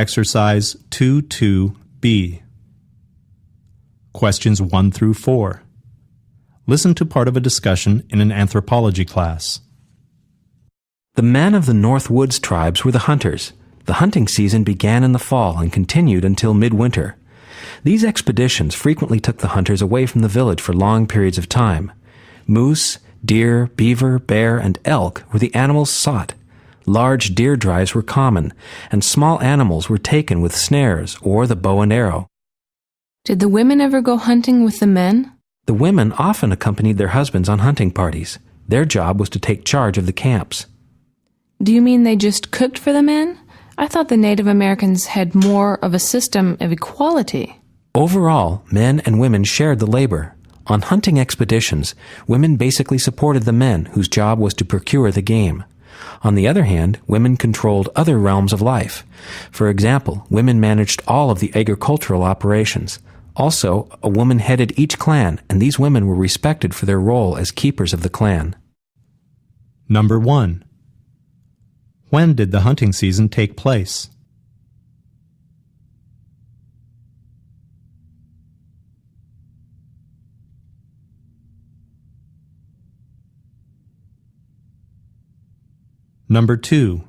Exercise 2-2B. Questions 1 through 4. Listen to part of a discussion in an anthropology class. The men of the Northwoods Tribes were the hunters. The hunting season began in the fall and continued until midwinter. These expeditions frequently took the hunters away from the village for long periods of time. Moose, deer, beaver, bear, and elk were the animals sought. Large deer drives were common, and small animals were taken with snares or the bow and arrow. Did the women ever go hunting with the men? The women often accompanied their husbands on hunting parties. Their job was to take charge of the camps. Do you mean they just cooked for the men? I thought the Native Americans had more of a system of equality. Overall, men and women shared the labor. On hunting expeditions, women basically supported the men whose job was to procure the game. On the other hand, women controlled other realms of life. For example, women managed all of the agricultural operations. Also, a woman headed each clan, and these women were respected for their role as keepers of the clan. Number 1. When did the hunting season take place? Number 2.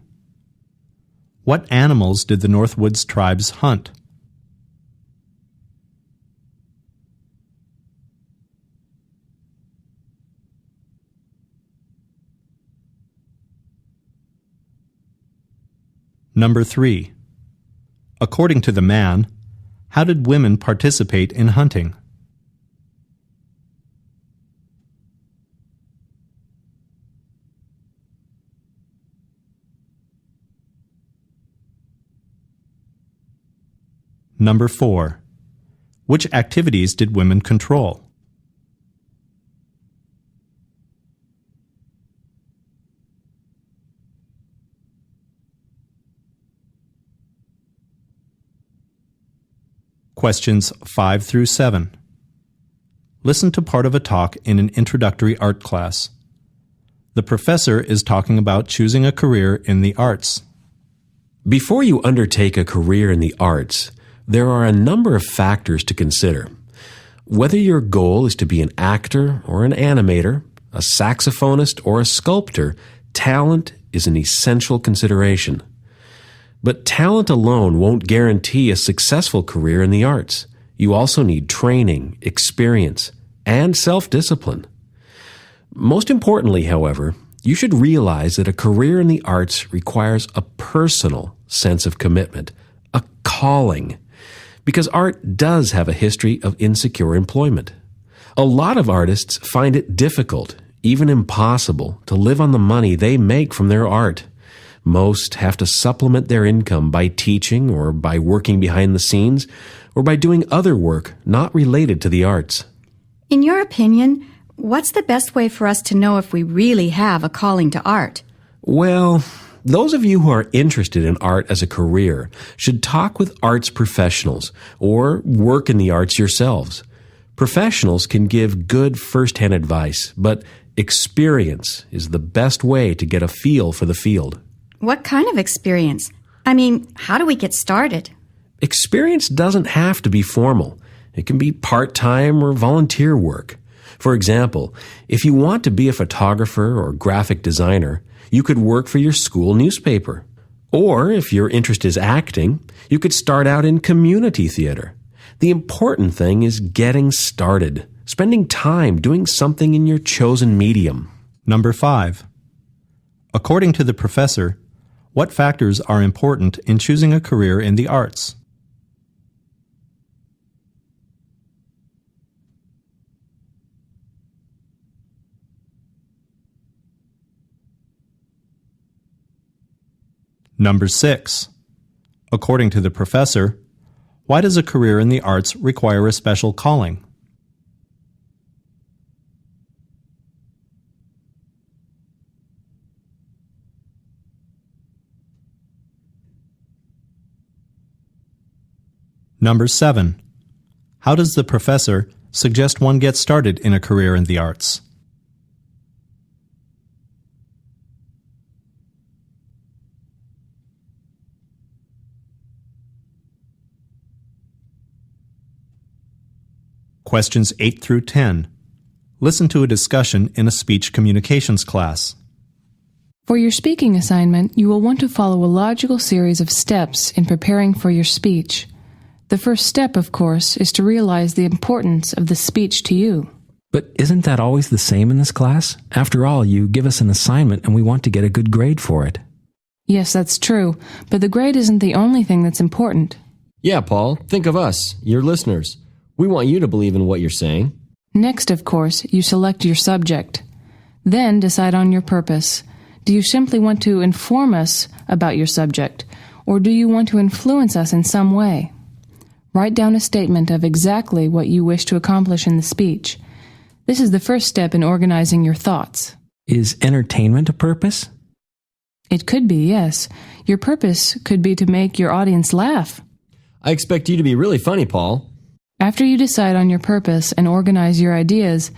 What animals did the Northwoods Tribes hunt? Number 3. According to the man, how did women participate in hunting? Number 4. Which activities did women control? Questions 5 through 7. Listen to part of a talk in an introductory art class. The professor is talking about choosing a career in the arts. Before you undertake a career in the arts, there are a number of factors to consider. Whether your goal is to be an actor or an animator, a saxophonist or a sculptor, talent is an essential consideration. But talent alone won't guarantee a successful career in the arts. You also need training, experience, and self-discipline. Most importantly, however, you should realize that a career in the arts requires a personal sense of commitment, a calling, because art does have a history of insecure employment. A lot of artists find it difficult, even impossible, to live on the money they make from their art. Most have to supplement their income by teaching or by working behind the scenes or by doing other work not related to the arts. In your opinion, what's the best way for us to know if we really have a calling to art? Well, those of you who are interested in art as a career should talk with arts professionals or work in the arts yourselves. Professionals can give good first-hand advice, but experience is the best way to get a feel for the field. What kind of experience? I mean, how do we get started? Experience doesn't have to be formal. It can be part-time or volunteer work. For example, if you want to be a photographer or graphic designer, you could work for your school newspaper. Or if your interest is acting, you could start out in community theater. The important thing is getting started, spending time doing something in your chosen medium. Number 5. According to the professor, what factors are important in choosing a career in the arts? Number 6. According to the professor, why does a career in the arts require a special calling? Number 7. How does the professor suggest one get started in a career in the arts? questions 8 through 10. Listen to a discussion in a speech communications class. For your speaking assignment, you will want to follow a logical series of steps in preparing for your speech. The first step, of course, is to realize the importance of the speech to you. But isn't that always the same in this class? After all, you give us an assignment and we want to get a good grade for it. Yes, that's true, but the grade isn't the only thing that's important. Yeah, Paul, think of us, your listeners. We want you to believe in what you're saying. Next, of course, you select your subject. Then decide on your purpose. Do you simply want to inform us about your subject, or do you want to influence us in some way? Write down a statement of exactly what you wish to accomplish in the speech. This is the first step in organizing your thoughts. Is entertainment a purpose? It could be, yes. Your purpose could be to make your audience laugh. I expect you to be really funny, Paul. After you decide on your purpose and organize your ideas,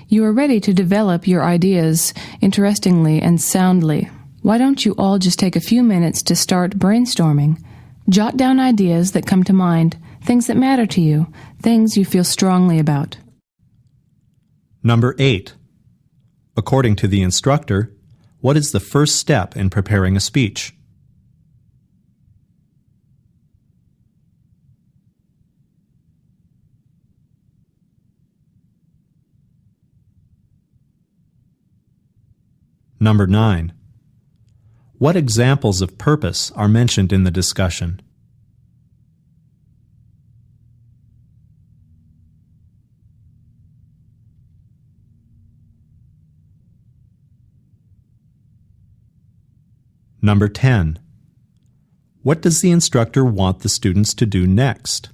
you are ready to develop your ideas interestingly and soundly. Why don't you all just take a few minutes to start brainstorming? Jot down ideas that come to mind, things that matter to you, things you feel strongly about. Number 8. According to the instructor, what is the first step in preparing a speech? Number 9. What examples of purpose are mentioned in the discussion? Number 10. What does the instructor want the students to do next?